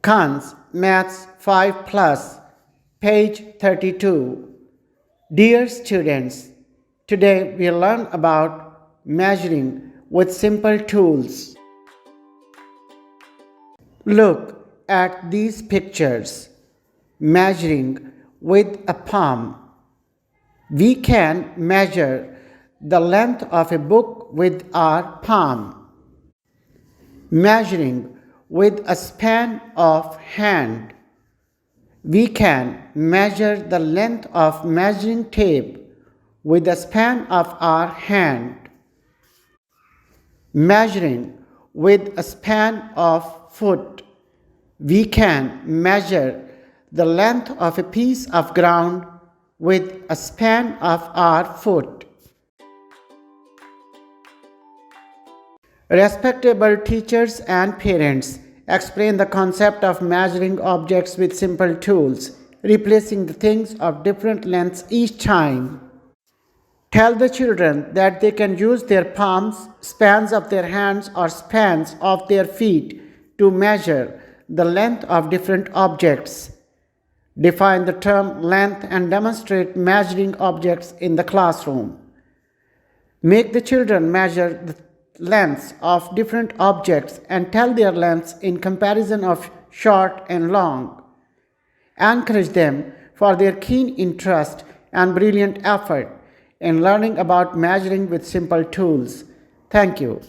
Khan's Maths 5 Plus, page 32. Dear students, today we learn about measuring with simple tools. Look at these pictures. Measuring with a palm. We can measure the length of a book with our palm. Measuring with a span of hand. We can measure the length of measuring tape with the span of our hand. Measuring with a span of foot. We can measure the length of a piece of ground with a span of our foot. Respectable teachers and parents, explain the concept of measuring objects with simple tools, replacing the things of different lengths each time. Tell the children that they can use their palms, spans of their hands, or spans of their feet to measure the length of different objects. Define the term length and demonstrate measuring objects in the classroom. Make the children measure the lengths of different objects and tell their lengths in comparison of short and long. Encourage them for their keen interest and brilliant effort in learning about measuring with simple tools. Thank you.